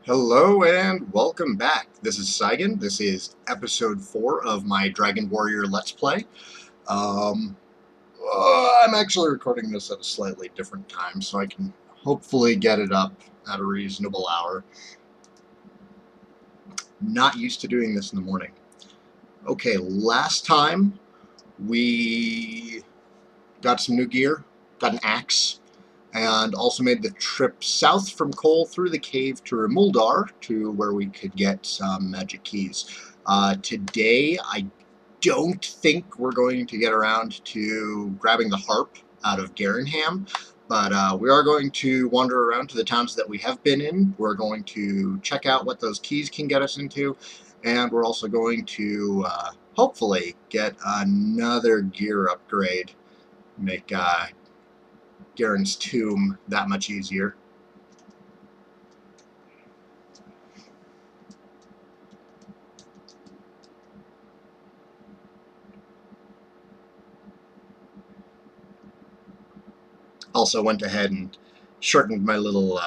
Hello and welcome back. This is Saigan. This is episode 4 of my Dragon Warrior Let's Play. Um, I'm actually recording this at a slightly different time, so I can hopefully get it up at a reasonable hour. Not used to doing this in the morning. Okay, last time we got some new gear, got an axe, and also made the trip south from Cole through the cave to Remuldar, to where we could get some magic keys. Today, I don't think we're going to get around to grabbing the harp out of Garenham, but we are going to wander around to the towns that we have been in. We're going to check out what those keys can get us into, and we're also going to hopefully get another gear upgrade, make Garen's tomb that much easier. Also went ahead and shortened my little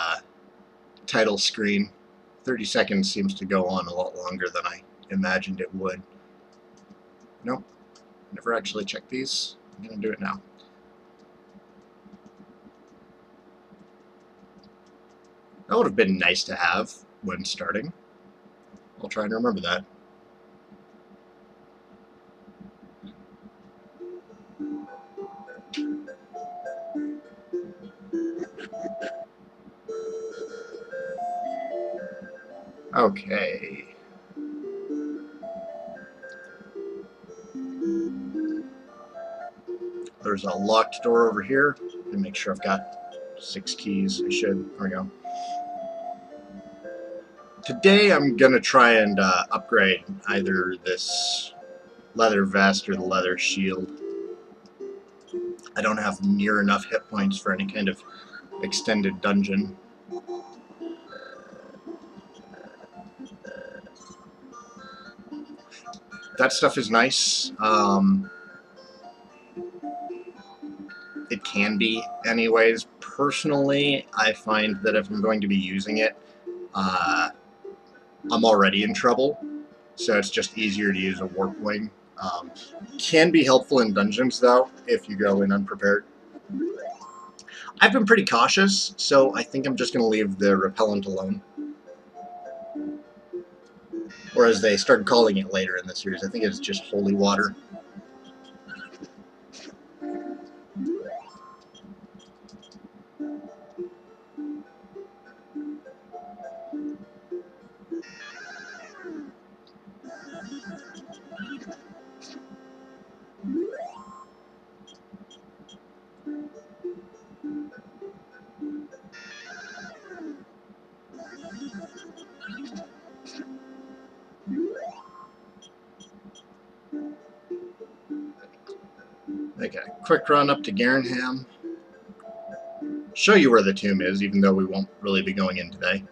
title screen. 30 seconds seems to go on a lot longer than I imagined it would. Nope, never actually checked these. I'm going to do it now. That would have been nice to have when starting. I'll try and remember that. Okay. There's a locked door over here. And make sure I've got 6 keys. I should. There we go. Today I'm going to try and upgrade either this leather vest or the leather shield. I don't have near enough hit points for any kind of extended dungeon. That stuff is nice. It can be anyways. Personally, I find that if I'm going to be using it, I'm already in trouble, so it's just easier to use a warp wing. Can be helpful in dungeons, though, if you go in unprepared. I've been pretty cautious, so I think I'm just going to leave the repellent alone. Or as they started calling it later in the series, I think it's just holy water. Okay, quick run up to Garenham. Show you where the tomb is, even though we won't really be going in today.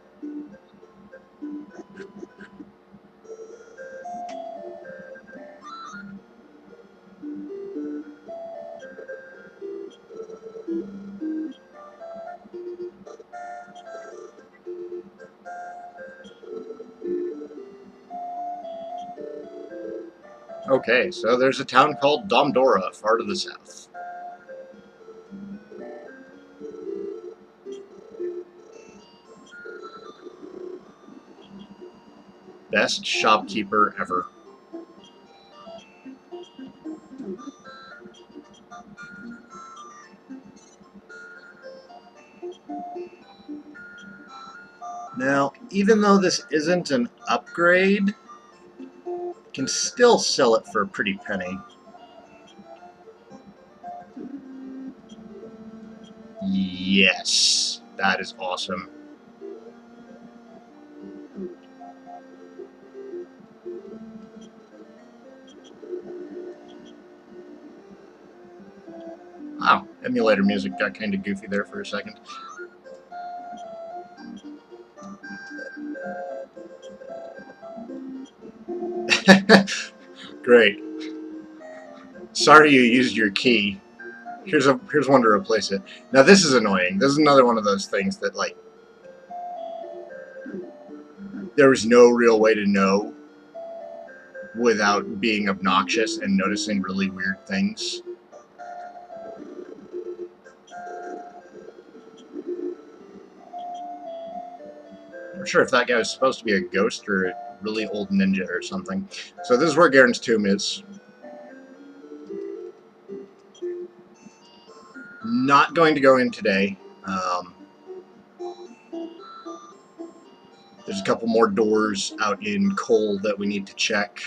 Okay, so there's a town called Domdora, far to the south. Best shopkeeper ever. Now, even though this isn't an upgrade, can still sell it for a pretty penny. Yes, that is awesome. Wow, emulator music got kind of goofy there for a second. Great. Sorry you used your key. Here's one to replace it. Now this is annoying. This is another one of those things that, like, there was no real way to know without being obnoxious and noticing really weird things. I'm sure if that guy was supposed to be a ghost or a really old ninja or something. So this is where Garen's tomb is. Not going to go in today. There's a couple more doors out in coal that we need to check.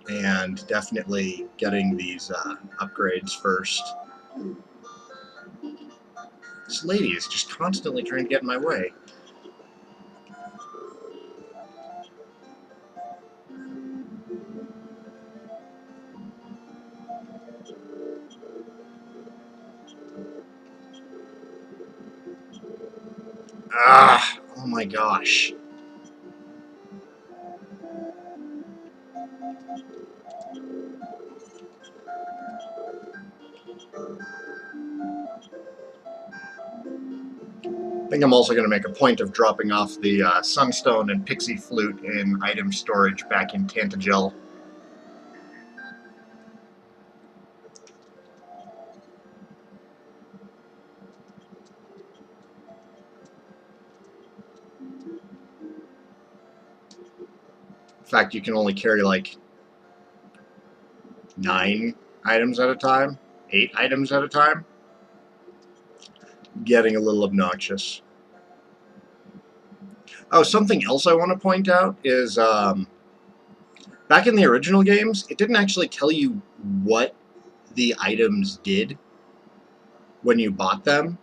And definitely getting these upgrades first. This lady is just constantly trying to get in my way. Ah, oh my gosh. I think I'm also going to make a point of dropping off the Sunstone and Pixie Flute in item storage back in Tantagel. In fact, you can only carry like 9 items at a time, 8 items at a time. Getting a little obnoxious. Oh, something else I want to point out is back in the original games, it didn't actually tell you what the items did when you bought them.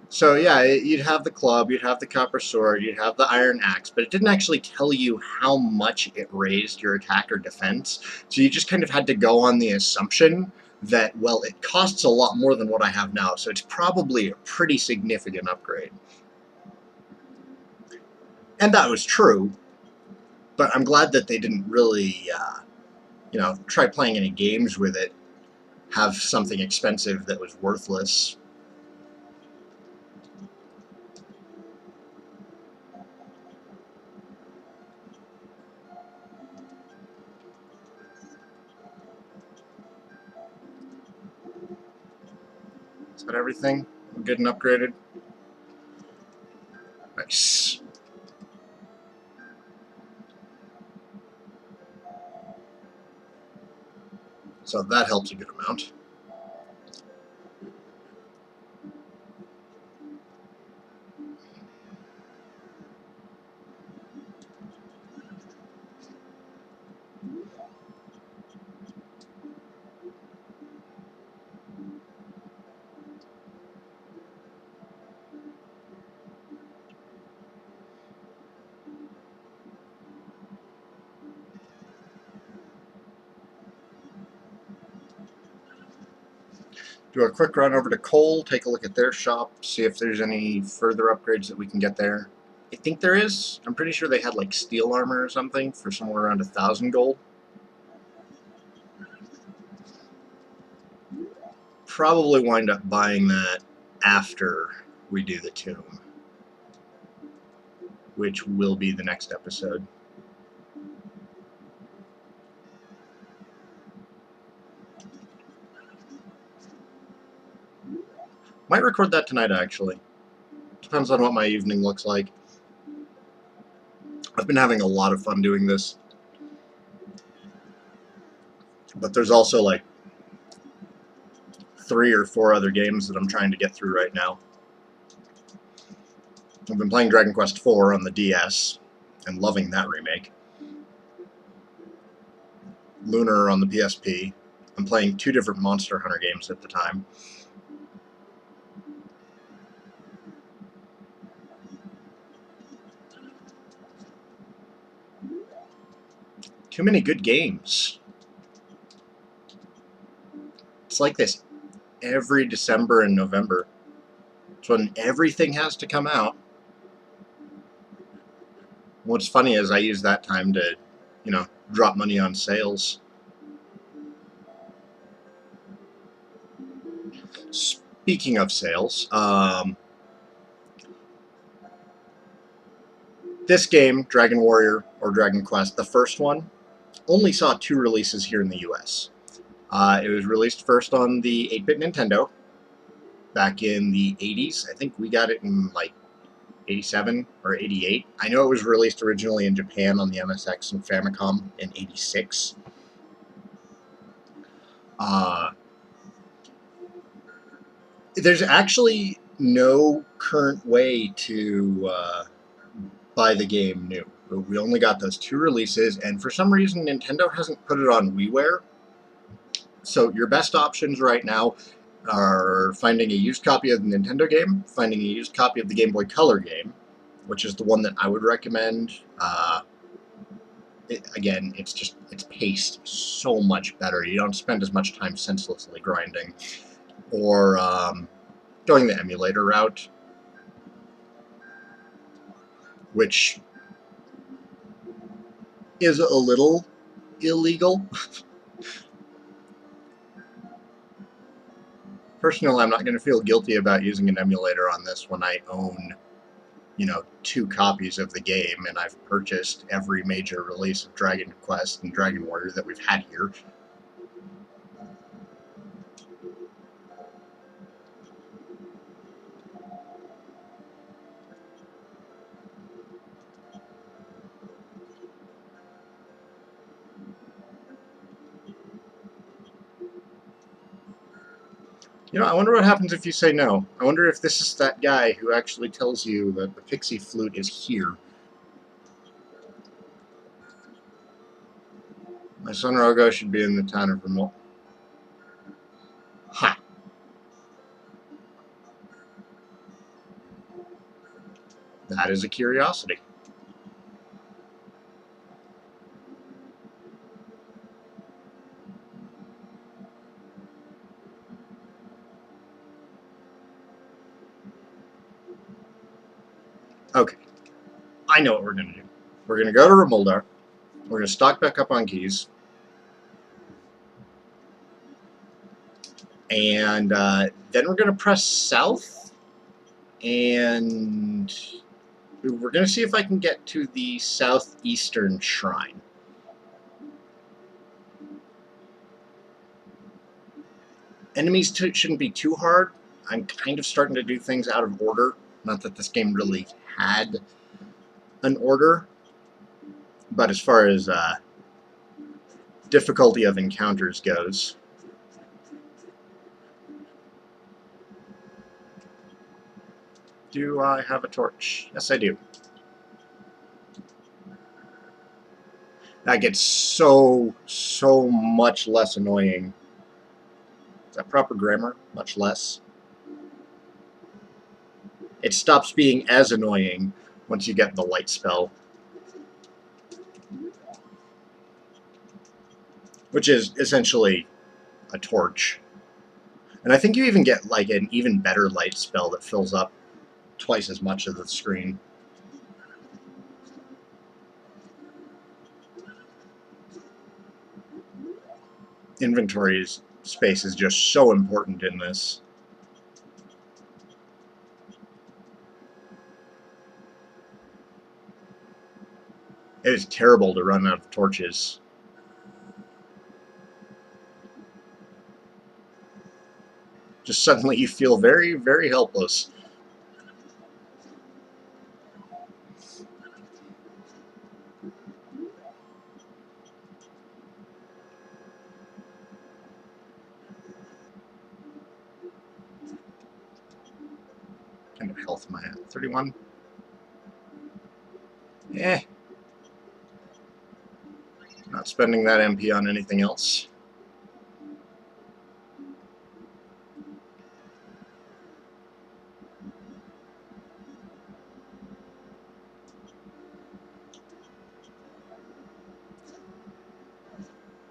So yeah, you'd have the club, you'd have the copper sword, you'd have the iron axe, but it didn't actually tell you how much it raised your attack or defense. So you just kind of had to go on the assumption that, well, it costs a lot more than what I have now, so it's probably a pretty significant upgrade. And that was true, but I'm glad that they didn't really, try playing any games with it, have something expensive that was worthless. Is that everything? Good and upgraded? Nice. So that helps a good amount. Do a quick run over to Cole, take a look at their shop, see if there's any further upgrades that we can get there. I think there is. I'm pretty sure they had like steel armor or something for somewhere around 1,000 gold. Probably wind up buying that after we do the tomb, which will be the next episode. Might record that tonight, actually. Depends on what my evening looks like. I've been having a lot of fun doing this. But there's also like 3 or 4 other games that I'm trying to get through right now. I've been playing Dragon Quest IV on the DS and loving that remake. Lunar on the PSP. I'm playing 2 different Monster Hunter games at the time. Too many good games. It's like this every December and November. It's when everything has to come out. What's funny is I use that time to, drop money on sales. Speaking of sales, This game, Dragon Warrior or Dragon Quest, the first one, only saw 2 releases here in the US. It was released first on the 8-bit Nintendo back in the 80s. I think we got it in like 87 or 88. I know it was released originally in Japan on the MSX and Famicom in 86. There's actually no current way to buy the game new. We only got those 2 releases, and for some reason Nintendo hasn't put it on WiiWare. So your best options right now are finding a used copy of the Nintendo game, finding a used copy of the Game Boy Color game, which is the one that I would recommend. Again, it's paced so much better. You don't spend as much time senselessly grinding, or going the emulator route, which is a little illegal. Personally, I'm not going to feel guilty about using an emulator on this when I own, 2 copies of the game, and I've purchased every major release of Dragon Quest and Dragon Warrior that we've had here. I wonder what happens if you say no. I wonder if this is that guy who actually tells you that the Pixie Flute is here. My son Rogo should be in the town of Vermont. Ha! That is a curiosity. Okay. I know what we're going to do. We're going to go to Remoldar. We're going to stock back up on keys. And then we're going to press south. And we're going to see if I can get to the southeastern shrine. Enemies shouldn't be too hard. I'm kind of starting to do things out of order. Not that this game really had an order. But as far as difficulty of encounters goes, do I have a torch? Yes, I do. That gets so much less annoying. Is that proper grammar? Much less. It stops being as annoying once you get the light spell, which is essentially a torch. And I think you even get like an even better light spell that fills up twice as much of the screen. Inventory space is just so important in this. It is terrible to run out of torches. Just suddenly you feel very, very helpless. What kind of health am I at? 31? Eh. Not spending that MP on anything else.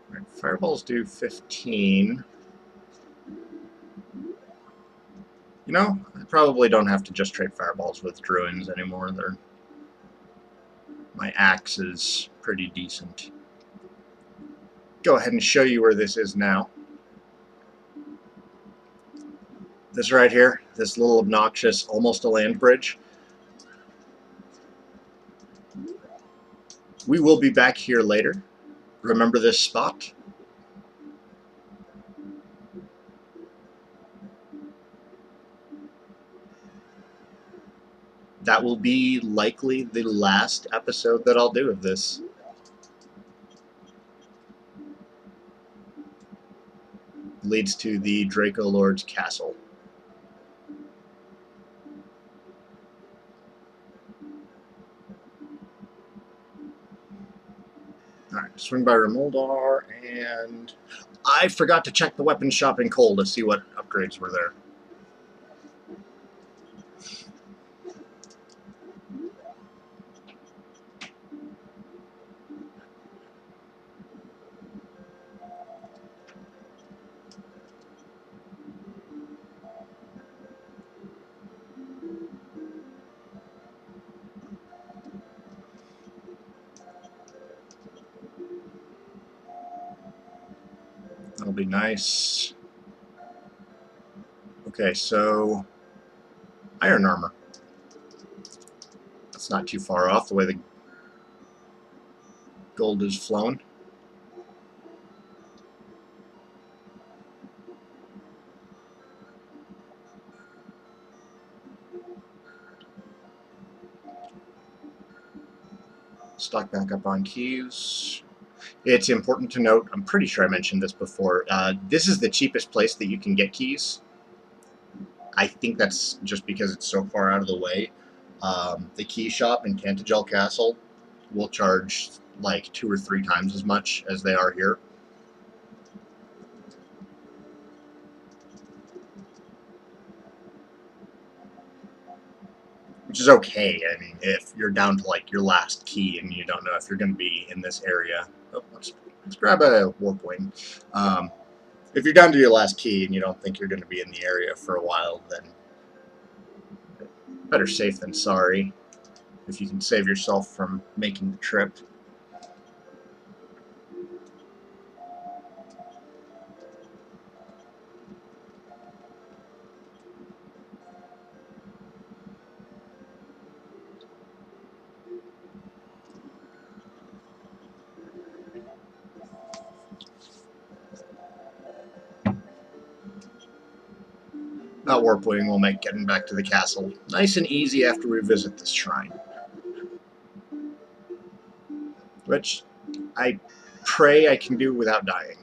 Right, fireballs do 15. I probably don't have to just trade fireballs with druids anymore. My axe is pretty decent. Go ahead and show you where this is now. This right here, this little obnoxious, almost a land bridge. We will be back here later. Remember this spot? That will be likely the last episode that I'll do of this. Leads to the Draco Lord's castle. Alright, swing by Remoldar, and I forgot to check the weapon shop in Cole to see what upgrades were there. That'll be nice. Okay, so iron armor. That's not too far off the way the gold is flowing. Stock back up on keys. It's important to note, I'm pretty sure I mentioned this before, this is the cheapest place that you can get keys. I think that's just because it's so far out of the way. The key shop in Cantagel Castle will charge like 2 or 3 times as much as they are here. Which is okay. I mean, if you're down to like your last key and you don't know if you're going to be in this area. Oh, let's grab a warp wing. If you're down to your last key and you don't think you're going to be in the area for a while, then better safe than sorry. If you can save yourself from making the trip. That warp wing will make getting back to the castle nice and easy after we visit this shrine. Which I pray I can do without dying.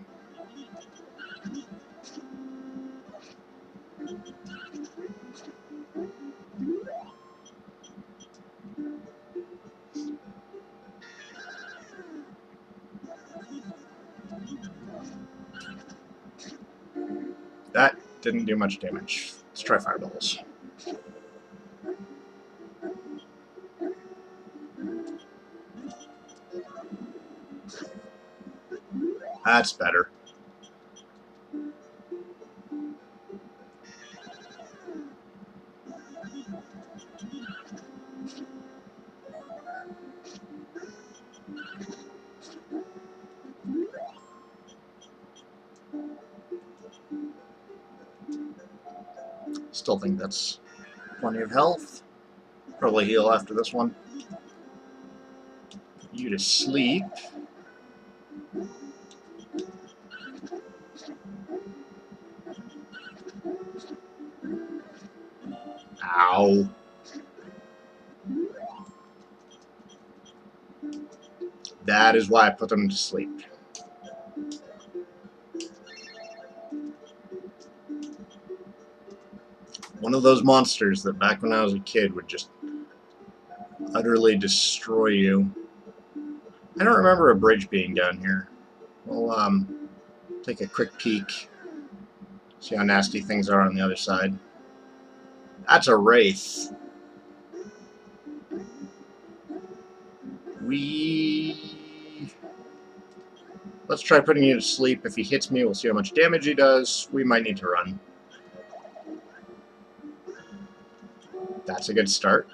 That didn't do much damage. Let's try fireballs. That's better. Still think that's plenty of health. Probably heal after this one. Put you to sleep. Ow. That is why I put them to sleep. One of those monsters that back when I was a kid would just utterly destroy you. I don't remember a bridge being down here. We'll take a quick peek. See how nasty things are on the other side. That's a wraith. Let's try putting you to sleep. If he hits me, we'll see how much damage he does. We might need to run. That's a good start.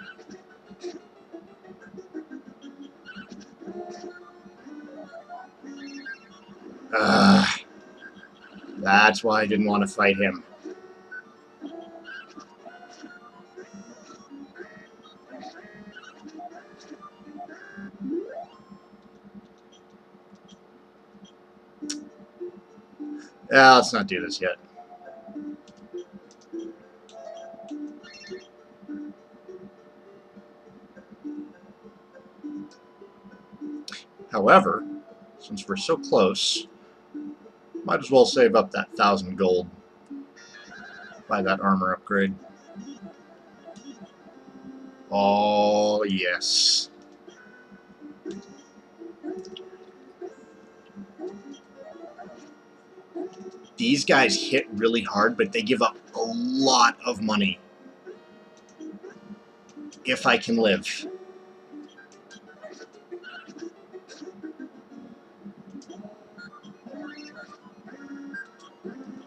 That's why I didn't want to fight him. Yeah, let's not do this yet. However, since we're so close, might as well save up that 1,000 gold. Buy that armor upgrade. Oh, yes. These guys hit really hard, but they give up a lot of money. If I can live.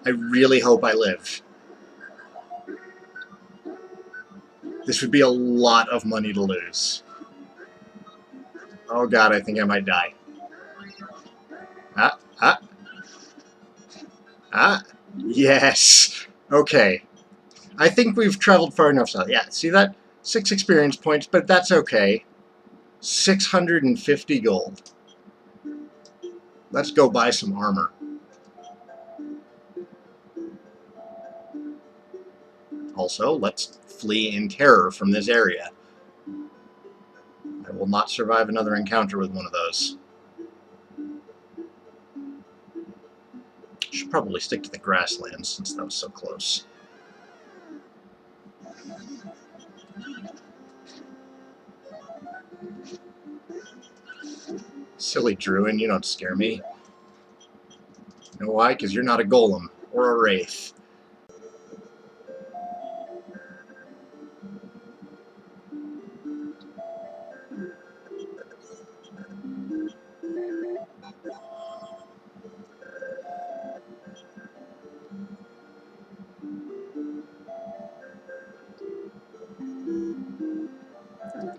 I really hope I live. This would be a lot of money to lose. Oh god, I think I might die. Ah, ah, ah. Yes. Okay. I think we've traveled far enough south. Yeah, see that? 6 experience points, but that's okay. 650 gold. Let's go buy some armor. Also, let's flee in terror from this area. I will not survive another encounter with one of those. Should probably stick to the grasslands since that was so close. Silly Druid, you don't scare me. You know why? Because you're not a golem or a wraith.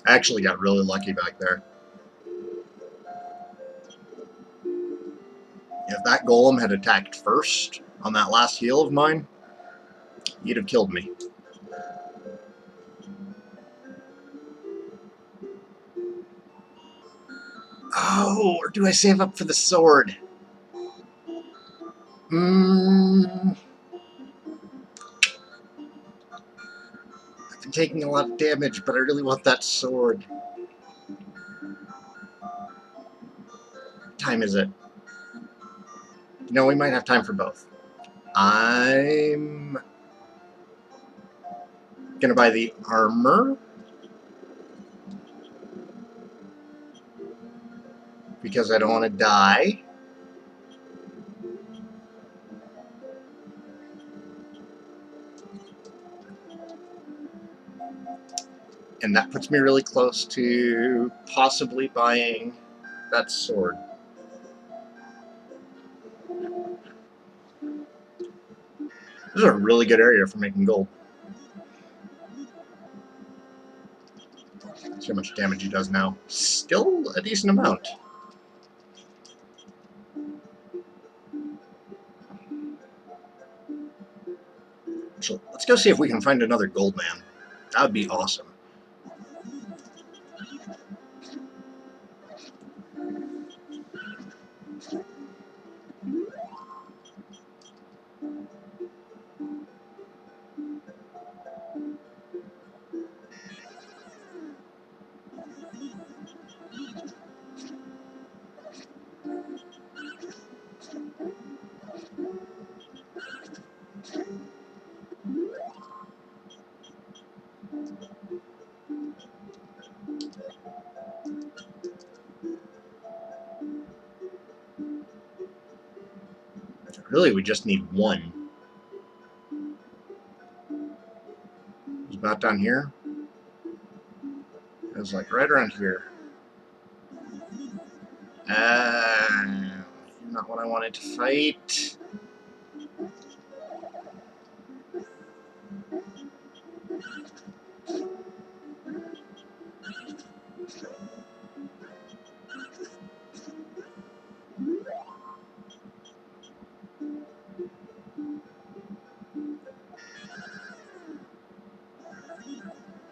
I actually got really lucky back there. If that golem had attacked first on that last heal of mine, he'd have killed me. Oh, or do I save up for the sword? I've been taking a lot of damage, but I really want that sword. What time is it? No, we might have time for both. I'm gonna buy the armor because I don't want to die. And that puts me really close to possibly buying that sword. This is a really good area for making gold. See how much damage he does now. Still a decent amount. So let's go see if we can find another gold man. That would be awesome. Really, we just need one. It's about down here. It was like right around here. Not what I wanted to fight.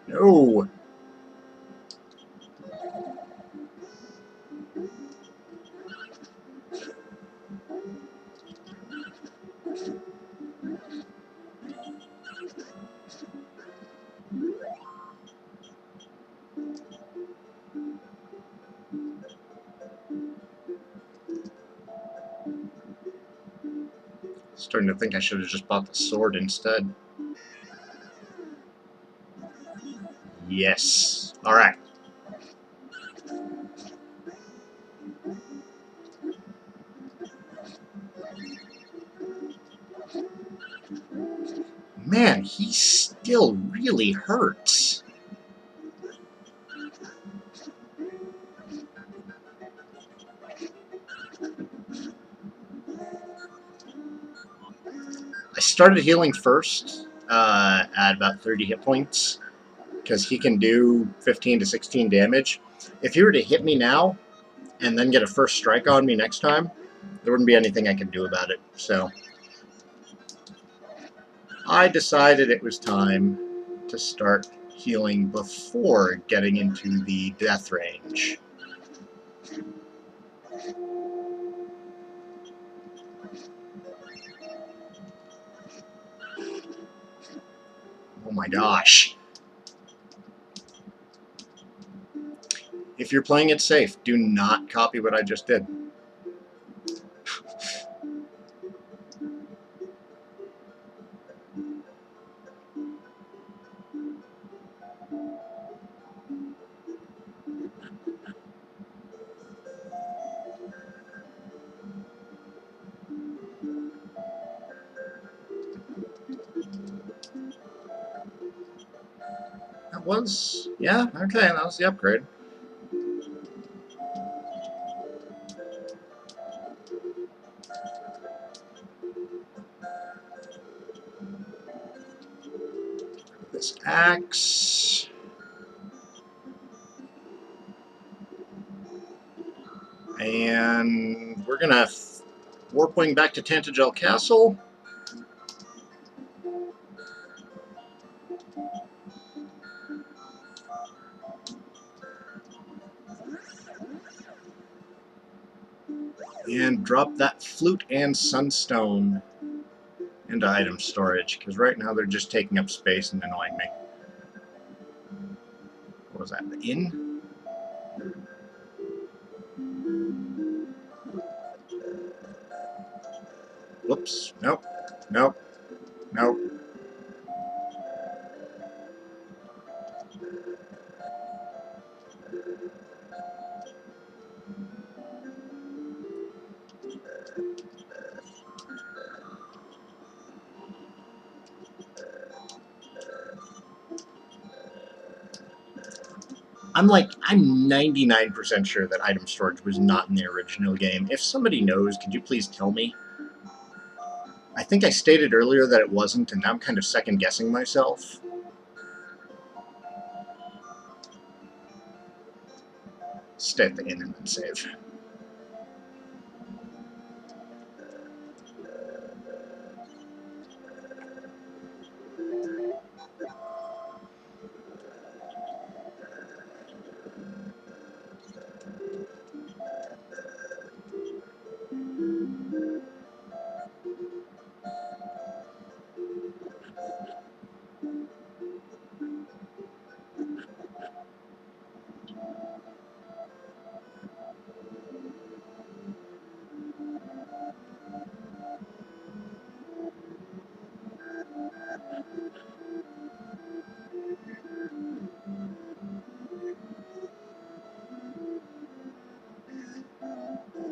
No. Starting to think I should have just bought the sword instead. Yes. Alright. Man, he still really hurts. I started healing first at about 30 hit points because he can do 15 to 16 damage. If he were to hit me now and then get a first strike on me next time, there wouldn't be anything I could do about it. So I decided it was time to start healing before getting into the death range. Oh my gosh. If you're playing it safe, do not copy what I just did. That was, yeah, okay, that was the upgrade. This axe. And we're gonna warpwing back to Tantagel Castle. And drop that flute and sunstone into item storage, because right now they're just taking up space and annoying me. What was that? The inn? Whoops. Nope. Nope. Nope. I'm 99% sure that item storage was not in the original game. If somebody knows, could you please tell me? I think I stated earlier that it wasn't, and now I'm kind of second guessing myself. Stay at the inn and then save.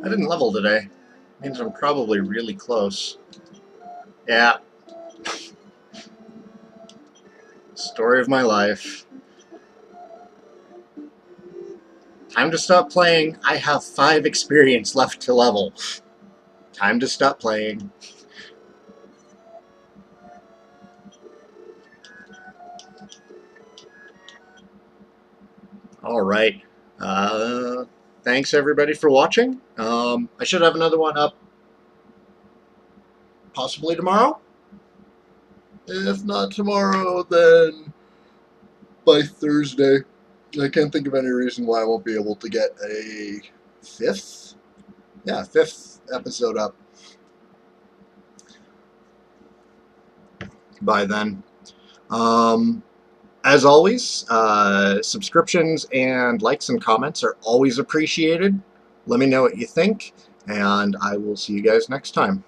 I didn't level today. Means I'm probably really close. Yeah. Story of my life. Time to stop playing. I have 5 experience left to level. Time to stop playing. Alright. Thanks everybody for watching. I should have another one up possibly tomorrow. If not tomorrow, then by Thursday. I can't think of any reason why I won't be able to get a 5th? Yeah, 5th episode up by then. As always, subscriptions and likes and comments are always appreciated. Let me know what you think, and I will see you guys next time.